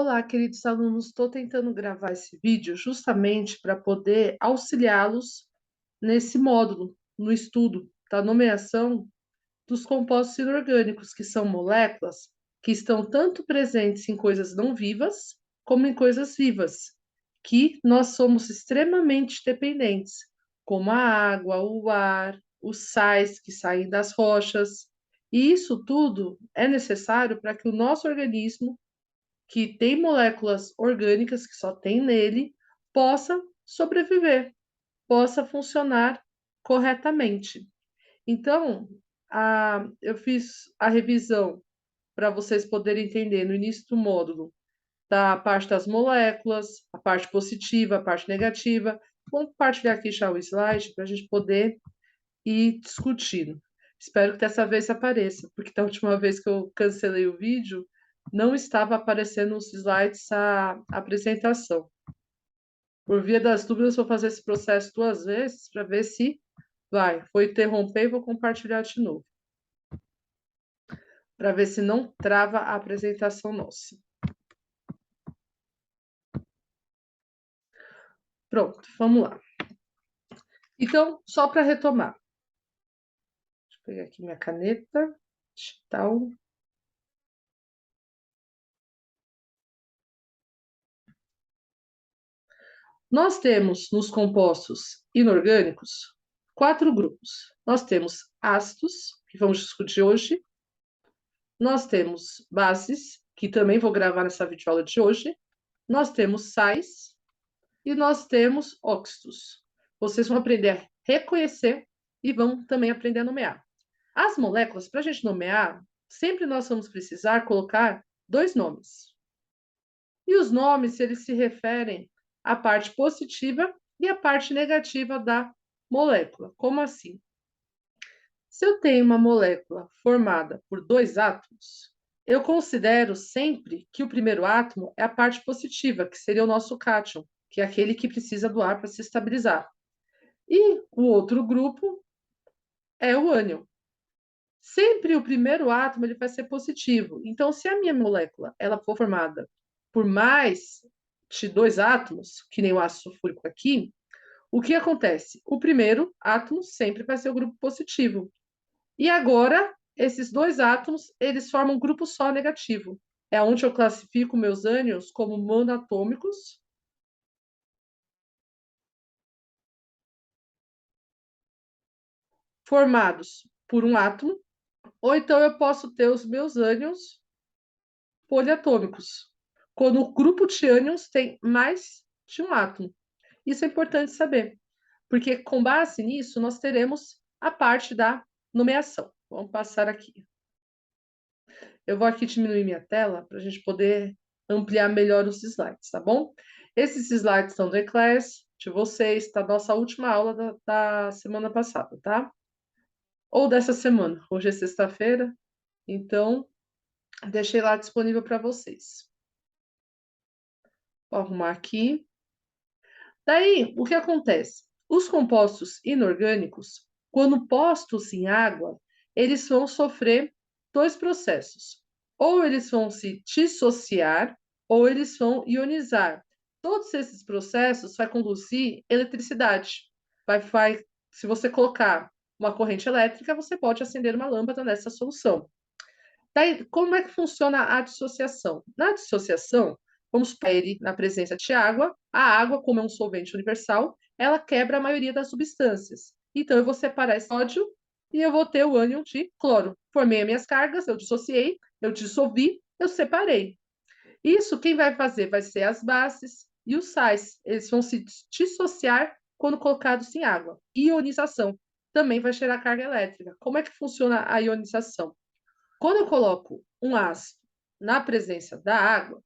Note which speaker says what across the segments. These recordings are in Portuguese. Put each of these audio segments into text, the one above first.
Speaker 1: Olá, queridos alunos. Estou tentando gravar esse vídeo justamente para poder auxiliá-los nesse módulo, no estudo da nomeação dos compostos inorgânicos, que são moléculas que estão tanto presentes em coisas não vivas como em coisas vivas, que nós somos extremamente dependentes, como a água, o ar, os sais que saem das rochas. E isso tudo é necessário para que o nosso organismo, que tem moléculas orgânicas que só tem nele, possa sobreviver, possa funcionar corretamente. Então, eu fiz a revisão para vocês poderem entender no início do módulo da parte das moléculas, a parte positiva, a parte negativa. Vou compartilhar aqui já o slide para a gente poder ir discutindo. Espero que dessa vez apareça, porque da última vez que eu cancelei o vídeo, não estava aparecendo nos slides a apresentação. Por via das dúvidas, vou fazer esse processo 2 vezes para ver se vai. Vou interromper e vou compartilhar de novo, para ver se não trava a apresentação nossa. Pronto, vamos lá. Então, só para retomar. Deixa eu pegar aqui minha caneta digital. Nós temos nos compostos inorgânicos 4 grupos. Nós temos ácidos, que vamos discutir hoje. Nós temos bases, que também vou gravar nessa videoaula de hoje. Nós temos sais e nós temos óxidos. Vocês vão aprender a reconhecer e vão também aprender a nomear. As moléculas, para a gente nomear, sempre nós vamos precisar colocar 2 nomes. E os nomes, eles se referem à parte positiva e à parte negativa da molécula. Como assim? Se eu tenho uma molécula formada por 2 átomos, eu considero sempre que o primeiro átomo é a parte positiva, que seria o nosso cátion, que é aquele que precisa do ar para se estabilizar. E o outro grupo é o ânion. Sempre o primeiro átomo ele vai ser positivo. Então, se a minha molécula ela for formada por mais de 2 átomos, que nem o ácido sulfúrico aqui, o que acontece? O primeiro átomo sempre vai ser o grupo positivo. E agora, esses 2 átomos, eles formam um grupo só negativo. É onde eu classifico meus ânions como monatômicos, formados por um átomo, ou então eu posso ter os meus ânions poliatômicos, quando o grupo de ânions tem mais de um átomo. Isso é importante saber, porque com base nisso nós teremos a parte da nomeação. Vamos passar aqui. Eu vou aqui diminuir minha tela para a gente poder ampliar melhor os slides, tá bom? Esses slides são do e-class de vocês, da nossa última aula da semana passada, tá? Ou dessa semana. Hoje é sexta-feira, então deixei lá disponível para vocês. Vou arrumar aqui. Daí, o que acontece? Os compostos inorgânicos, quando postos em água, eles vão sofrer 2 processos. Ou eles vão se dissociar, ou eles vão ionizar. Todos esses processos vai conduzir eletricidade. Se você colocar uma corrente elétrica, você pode acender uma lâmpada nessa solução. Daí, como é que funciona a dissociação? Na dissociação, vamos para ele na presença de água. A água, como é um solvente universal, ela quebra a maioria das substâncias. Então, eu vou separar esse sódio e eu vou ter o ânion de cloro. Formei as minhas cargas, eu dissociei, eu dissolvi, eu separei. Isso quem vai fazer vai ser as bases e os sais. Eles vão se dissociar quando colocados em água. Ionização também vai gerar carga elétrica. Como é que funciona a ionização? Quando eu coloco um ácido na presença da água,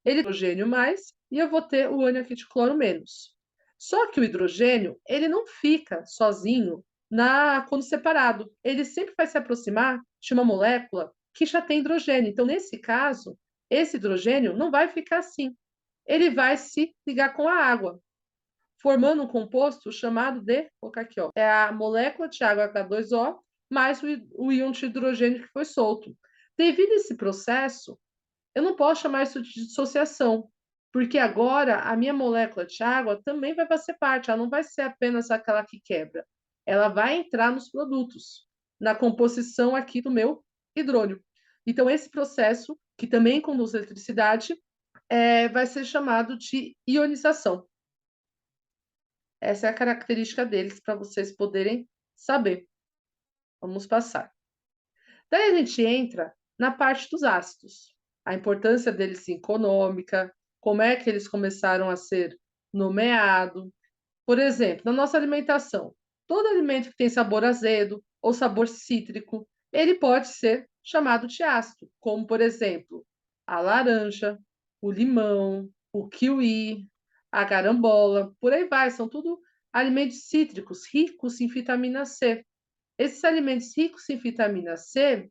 Speaker 1: ele tem hidrogênio mais e eu vou ter o ânion aqui de cloro menos. Só que o hidrogênio, ele não fica sozinho quando separado. Ele sempre vai se aproximar de uma molécula que já tem hidrogênio. Então, nesse caso, esse hidrogênio não vai ficar assim. Ele vai se ligar com a água, formando um composto chamado de, vou colocar aqui, ó, é a molécula de água H2O mais o íon de hidrogênio que foi solto. Devido a esse processo, Eu não posso chamar isso de dissociação, porque agora a minha molécula de água também vai fazer parte, ela não vai ser apenas aquela que quebra, ela vai entrar nos produtos, na composição aqui do meu hidrônio. Então, esse processo, que também conduz eletricidade, vai ser chamado de ionização. Essa é a característica deles para vocês poderem saber. Vamos passar. Daí a gente entra na parte dos ácidos, a importância deles econômica, como é que eles começaram a ser nomeados. Por exemplo, na nossa alimentação, todo alimento que tem sabor azedo ou sabor cítrico, ele pode ser chamado de ácido, como por exemplo, a laranja, o limão, o kiwi, a carambola, por aí vai, são tudo alimentos cítricos ricos em vitamina C. Esses alimentos ricos em vitamina C,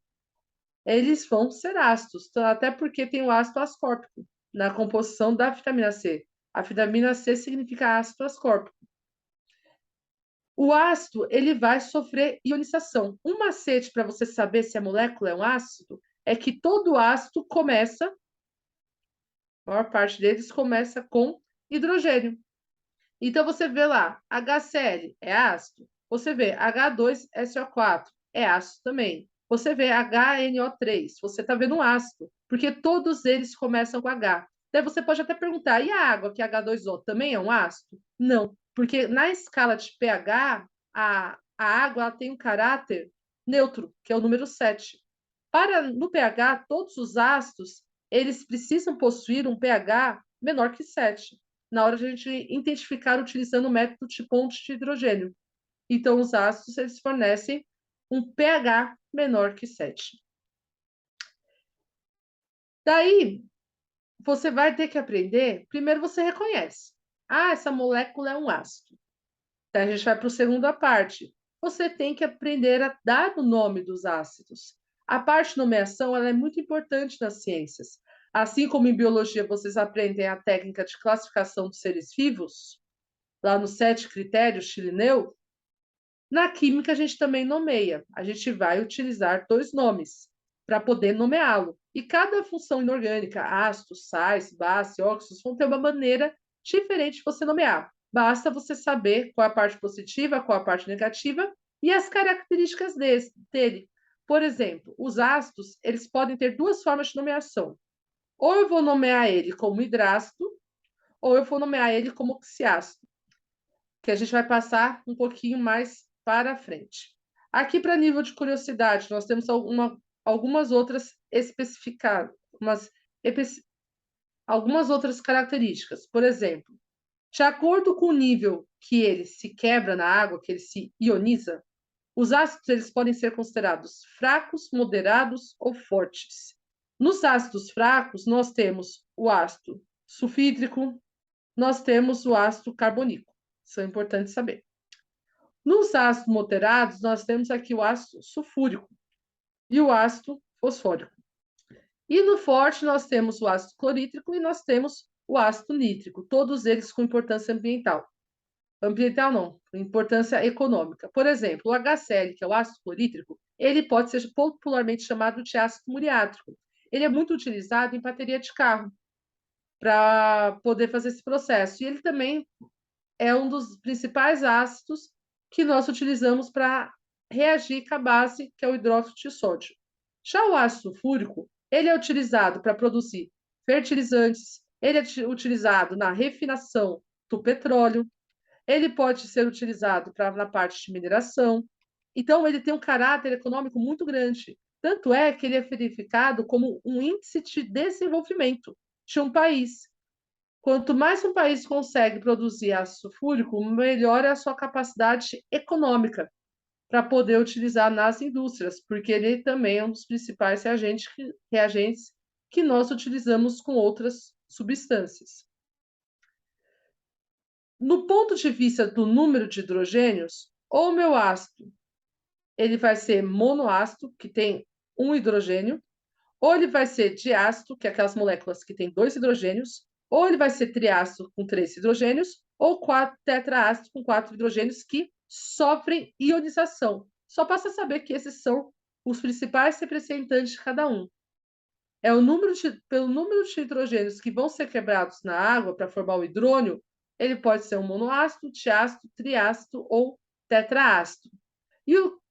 Speaker 1: eles vão ser ácidos, até porque tem o ácido ascórbico na composição da vitamina C. A vitamina C significa ácido ascórbico. O ácido, ele vai sofrer ionização. Um macete para você saber se a molécula é um ácido é que todo ácido começa, a maior parte deles começa com hidrogênio. Então você vê lá, HCl é ácido. Você vê H2SO4 é ácido também. Você vê HNO3, você está vendo um ácido, porque todos eles começam com H. Daí você pode até perguntar, e a água, que é H2O, também é um ácido? Não, porque na escala de pH, a água ela tem um caráter neutro, que é o número 7. No pH, todos os ácidos, eles precisam possuir um pH menor que 7, na hora de a gente identificar utilizando o método de ponte de hidrogênio. Então, os ácidos, eles fornecem um pH menor que 7. Daí, você vai ter que aprender, primeiro você reconhece. Ah, essa molécula é um ácido. Daí a gente vai para a segunda parte. Você tem que aprender a dar o nome dos ácidos. A parte de nomeação ela é muito importante nas ciências. Assim como em biologia vocês aprendem a técnica de classificação dos seres vivos, lá nos 7 critérios de Lineu, na química a gente também nomeia. A gente vai utilizar 2 nomes para poder nomeá-lo. E cada função inorgânica, ácidos, sais, base, óxidos, vão ter uma maneira diferente de você nomear. Basta você saber qual é a parte positiva, qual é a parte negativa e as características dele. Por exemplo, os ácidos, eles podem ter 2 formas de nomeação. Ou eu vou nomear ele como hidrácido, ou eu vou nomear ele como oxiácido, que a gente vai passar um pouquinho mais para frente. Aqui, para nível de curiosidade, nós temos algumas outras especificadas, algumas outras características. Por exemplo, de acordo com o nível que ele se quebra na água, que ele se ioniza, os ácidos eles podem ser considerados fracos, moderados ou fortes. Nos ácidos fracos, nós temos o ácido sulfídrico, nós temos o ácido carbonílico. Isso é importante saber. Nos ácidos moderados, nós temos aqui o ácido sulfúrico e o ácido fosfórico. E no forte, nós temos o ácido clorídrico e nós temos o ácido nítrico, todos eles com importância ambiental. Ambiental não, importância econômica. Por exemplo, o HCl, que é o ácido clorídrico, ele pode ser popularmente chamado de ácido muriático. Ele é muito utilizado em bateria de carro para poder fazer esse processo. E ele também é um dos principais ácidos que nós utilizamos para reagir com a base, que é o hidróxido de sódio. Já o ácido sulfúrico, ele é utilizado para produzir fertilizantes, ele é utilizado na refinação do petróleo, ele pode ser utilizado na parte de mineração. Então, ele tem um caráter econômico muito grande. Tanto é que ele é verificado como um índice de desenvolvimento de um país. Quanto mais um país consegue produzir ácido sulfúrico, melhor é a sua capacidade econômica para poder utilizar nas indústrias, porque ele também é um dos principais reagentes que nós utilizamos com outras substâncias. No ponto de vista do número de hidrogênios, o meu ácido ele vai ser monoácido, que tem um hidrogênio, ou ele vai ser diácido, que é aquelas moléculas que têm 2 hidrogênios, ou ele vai ser triácido com 3 hidrogênios, ou tetraácido com 4 hidrogênios que sofrem ionização. Só basta saber que esses são os principais representantes de cada um. Pelo número de hidrogênios que vão ser quebrados na água para formar o hidrônio, ele pode ser um monoácido, diácido, triácido ou tetraácido.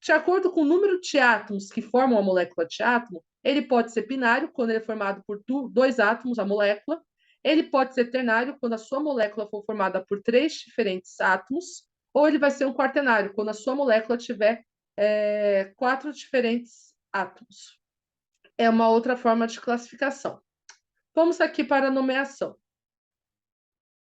Speaker 1: De acordo com o número de átomos que formam a molécula de átomo, ele pode ser binário, quando ele é formado por dois átomos, a molécula. Ele pode ser ternário, quando a sua molécula for formada por três diferentes átomos. Ou ele vai ser um quaternário, quando a sua molécula tiver quatro diferentes átomos. É uma outra forma de classificação. Vamos aqui para a nomeação.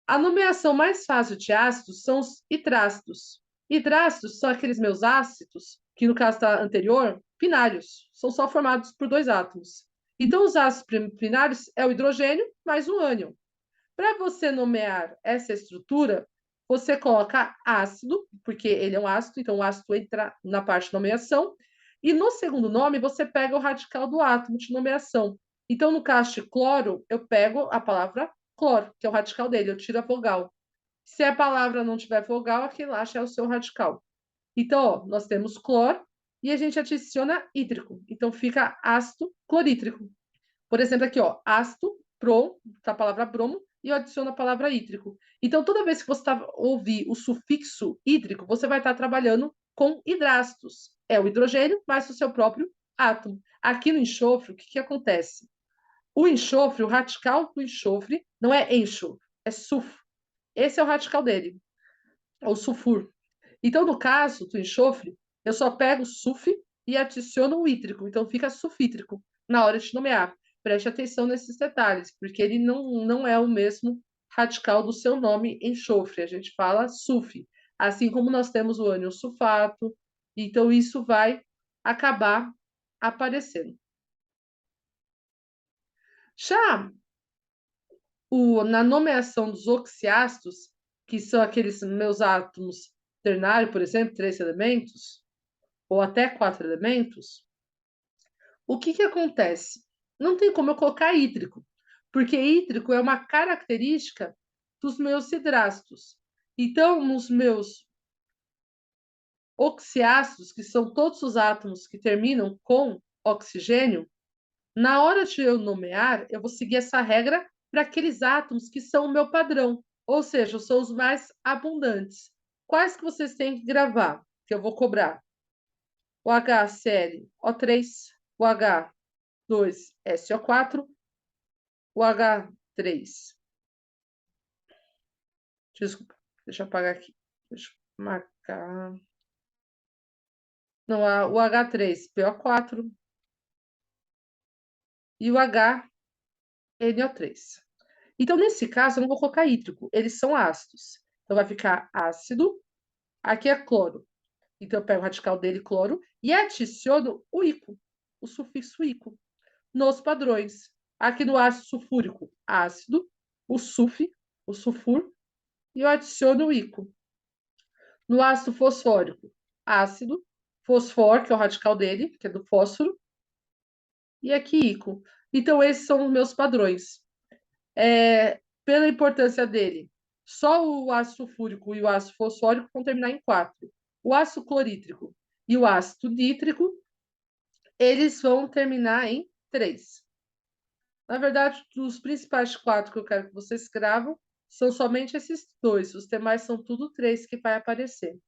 Speaker 1: A nomeação mais fácil de ácidos são os hidrácidos. Hidrácidos são aqueles meus ácidos, que no caso da anterior, binários, são só formados por dois átomos. Então, os ácidos binários é o hidrogênio mais o ânion. Para você nomear essa estrutura, você coloca ácido, porque ele é um ácido, então o ácido entra na parte de nomeação, e no segundo nome você pega o radical do átomo de nomeação. Então, no caso de cloro, eu pego a palavra cloro, que é o radical dele, eu tiro a vogal. Se a palavra não tiver vogal, aquele lá já é o seu radical. Então, ó, nós temos cloro e a gente adiciona hídrico. Então, fica ácido clorídrico. Por exemplo, aqui, ó, ácido, pro, tá a palavra bromo, e eu adiciono a palavra hídrico. Então, toda vez que você ouvir o sufixo hídrico, você vai estar trabalhando com hidrácidos. É o hidrogênio mais o seu próprio átomo. Aqui no enxofre, o que, que acontece? O enxofre, o radical do enxofre, não é enxofre, é sulfo. Esse é o radical dele, é o sulfuro. Então, no caso do enxofre, eu só pego o sulf e adiciono o hídrico. Então, fica sulfídrico na hora de nomear. Preste atenção nesses detalhes, porque ele não é o mesmo radical do seu nome enxofre. A gente fala sulf. Assim como nós temos o ânion sulfato. Então, isso vai acabar aparecendo. Já na nomeação dos oxiácidos, que são aqueles meus átomos ternários, por exemplo, 3 elementos, ou até 4 elementos, o que, que acontece? Não tem como eu colocar hídrico, porque hídrico é uma característica dos meus hidrácidos. Então, nos meus oxiácidos, que são todos os átomos que terminam com oxigênio, na hora de eu nomear, eu vou seguir essa regra para aqueles átomos que são o meu padrão, ou seja, são os mais abundantes. Quais que vocês têm que gravar, que eu vou cobrar? O HClO3, o H2SO4, o H3. Desculpa, deixa eu apagar aqui. Deixa eu marcar. Não, o H3PO4 e o HNO3. Então, nesse caso, eu não vou colocar hídrico, eles são ácidos. Então, vai ficar ácido, aqui é cloro. Então, eu pego o radical dele, cloro, e adiciono o ico, o sufixo ico, nos padrões. Aqui no ácido sulfúrico, ácido, o sulfur, e eu adiciono o ico. No ácido fosfórico, ácido, fosfor, que é o radical dele, que é do fósforo, e aqui ico. Então, esses são os meus padrões. Pela importância dele, só o ácido sulfúrico e o ácido fosfórico vão terminar em 4. O ácido clorídrico e o ácido nítrico, eles vão terminar em 3. Na verdade, dos principais 4 que eu quero que vocês escrevam, são somente esses 2. Os demais são tudo 3 que vai aparecer.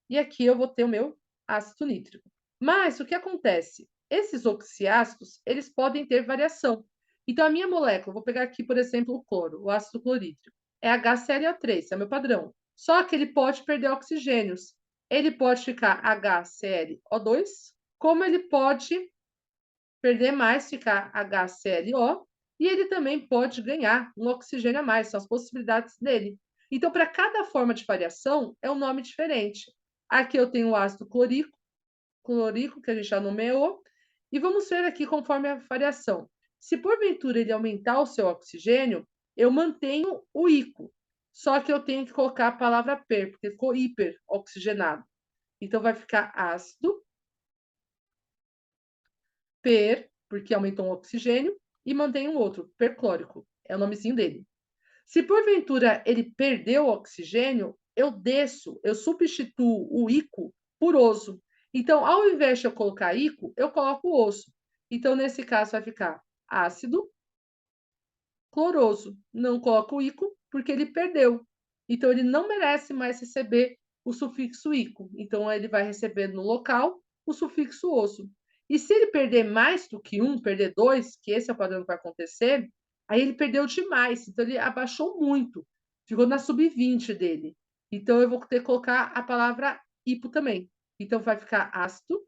Speaker 1: E aqui eu vou ter o meu ácido nítrico. Mas o que acontece? Esses oxiácidos, eles podem ter variação. Então, a minha molécula, vou pegar aqui, por exemplo, o cloro, o ácido clorídrico, é HClO3, é meu padrão. Só que ele pode perder oxigênios. Ele pode ficar HClO2, como ele pode perder mais, ficar HClO, e ele também pode ganhar um oxigênio a mais, são as possibilidades dele. Então, para cada forma de variação, é um nome diferente. Aqui eu tenho o ácido clorico, que a gente já nomeou, e vamos ver aqui conforme a variação. Se porventura ele aumentar o seu oxigênio, eu mantenho o ico, só que eu tenho que colocar a palavra per, porque ficou hiperoxigenado. Então, vai ficar ácido per, porque aumentou um oxigênio, e mantém um outro, perclórico, é o nomezinho dele. Se porventura ele perdeu o oxigênio, eu desço, eu substituo o ico por oso. Então, ao invés de eu colocar ico, eu coloco osso. Então, nesse caso, vai ficar ácido, cloroso. Não coloco o ico, porque ele perdeu. Então, ele não merece mais receber o sufixo ico. Então, ele vai receber no local o sufixo oso. E se ele perder mais do que um, perder dois, que esse é o padrão que vai acontecer, aí ele perdeu demais. Então, ele abaixou muito. Ficou na sub-20 dele. Então, eu vou ter que colocar a palavra hipo também. Então, vai ficar ácido,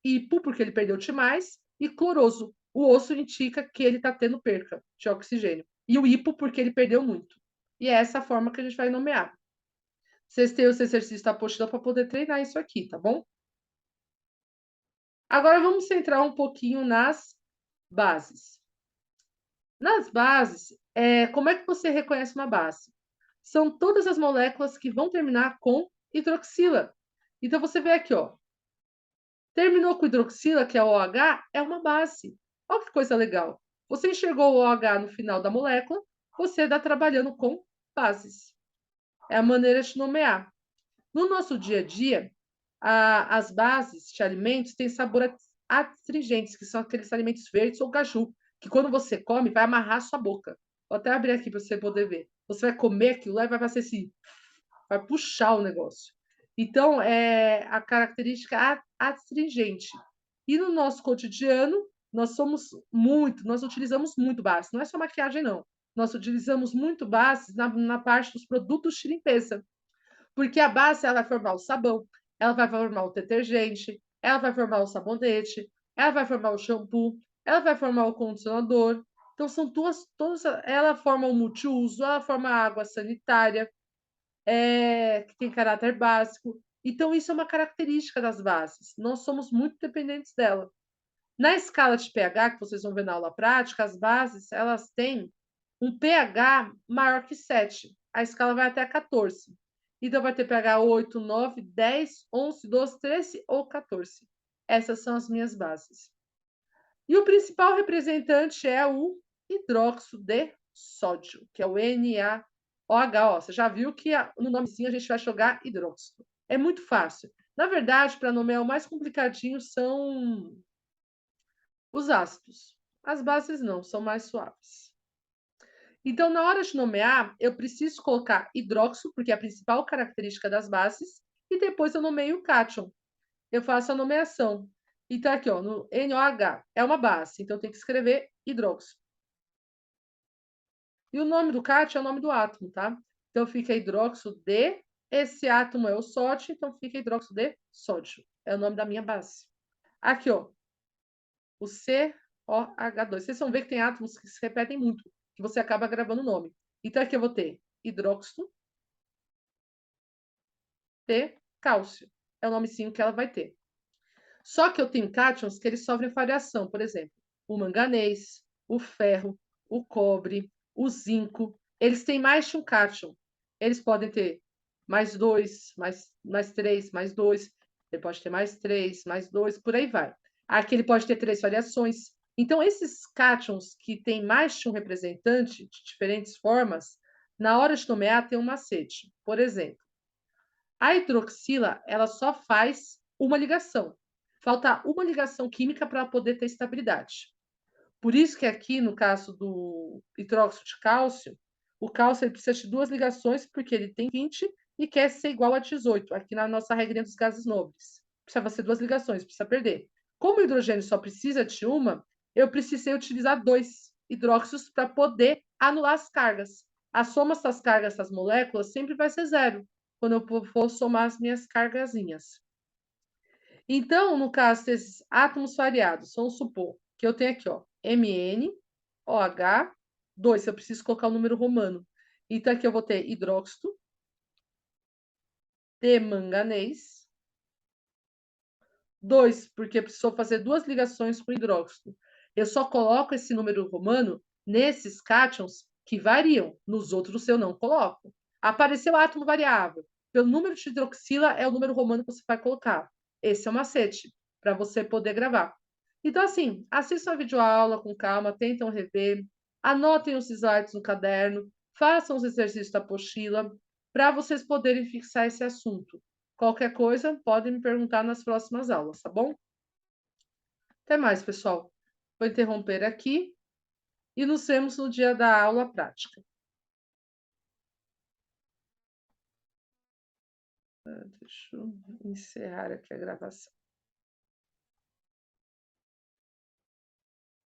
Speaker 1: hipo, porque ele perdeu demais, e cloroso. O osso indica que ele está tendo perca de oxigênio. E o hipo, porque ele perdeu muito. E é essa forma que a gente vai nomear. Vocês têm os exercícios da apostila para poder treinar isso aqui, tá bom? Agora vamos centrar um pouquinho nas bases. Nas bases, como é que você reconhece uma base? São todas as moléculas que vão terminar com hidroxila. Então, você vê aqui, ó, terminou com hidroxila, que é OH, é uma base. Olha que coisa legal. Você enxergou o OH no final da molécula, você está trabalhando com bases. É a maneira de nomear. No nosso dia a dia, as bases de alimentos têm sabor astringentes, que são aqueles alimentos verdes ou caju, que quando você come, vai amarrar a sua boca. Vou até abrir aqui para você poder ver. Você vai comer aquilo lá e vai fazer assim, vai puxar o negócio. Então, é a característica astringente. E no nosso cotidiano, nós utilizamos muito base. Não é só maquiagem, não. Nós utilizamos muito base na parte dos produtos de limpeza. Porque a base ela vai formar o sabão, ela vai formar o detergente, ela vai formar o sabonete, ela vai formar o shampoo, ela vai formar o condicionador. Então, são todas, ela forma o multiuso, ela forma a água sanitária, que tem caráter básico. Então, isso é uma característica das bases. Nós somos muito dependentes dela. Na escala de pH, que vocês vão ver na aula prática, as bases elas têm um pH maior que 7. A escala vai até 14. Então, vai ter pH 8, 9, 10, 11, 12, 13 ou 14. Essas são as minhas bases. E o principal representante é o hidróxido de sódio, que é o NaOH. Ó, você já viu que no nomezinho a gente vai jogar hidróxido. É muito fácil. Na verdade, para nomear o mais complicadinho são os ácidos. As bases não, são mais suaves. Então, na hora de nomear, eu preciso colocar hidróxido, porque é a principal característica das bases, e depois eu nomeio o cátion. Eu faço a nomeação. Então, aqui, ó, no NOH é uma base, então tem que escrever hidróxido. E o nome do cátion é o nome do átomo, tá? Então, fica hidróxido de, esse átomo é o sódio, então fica hidróxido de sódio. É o nome da minha base. Aqui, ó, o COH2. Vocês vão ver que tem átomos que se repetem muito, que você acaba gravando o nome. Então, aqui eu vou ter hidróxido de cálcio. É o nomezinho que ela vai ter. Só que eu tenho cátions que eles sofrem variação. Por exemplo, o manganês, o ferro, o cobre, o zinco. Eles têm mais de um cátion. Eles podem ter mais dois, mais três, mais dois. Ele pode ter mais três, mais dois, por aí vai. Aqui ele pode ter três variações. Então, esses cátions que têm mais de um representante de diferentes formas, na hora de nomear, tem um macete. Por exemplo, a hidroxila, ela só faz uma ligação. Falta uma ligação química para poder ter estabilidade. Por isso que aqui, no caso do hidróxido de cálcio, o cálcio ele precisa de duas ligações, porque ele tem 20 e quer ser igual a 18, aqui na nossa regrinha dos gases nobres. Precisa ser duas ligações, precisa perder. Como o hidrogênio só precisa de uma, eu precisei utilizar dois hidróxidos para poder anular as cargas. A soma dessas cargas, essas moléculas, sempre vai ser zero, quando eu for somar as minhas cargazinhas. Então, no caso desses átomos variados, vamos supor que eu tenho aqui, ó, MnOH2, se eu preciso colocar o número romano. Então, aqui eu vou ter hidróxido de manganês. 2, porque precisou fazer duas ligações com hidróxido. Eu só coloco esse número romano nesses cátions que variam, nos outros eu não coloco. Apareceu átomo variável. Pelo número de hidroxila é o número romano que você vai colocar. Esse é o macete para você poder gravar. Então, assim, assistam a videoaula com calma, tentam rever, anotem os slides no caderno, façam os exercícios da apostila, para vocês poderem fixar esse assunto. Qualquer coisa, podem me perguntar nas próximas aulas, tá bom? Até mais, pessoal. Vou interromper aqui e nos vemos no dia da aula prática. Deixa eu encerrar aqui a gravação.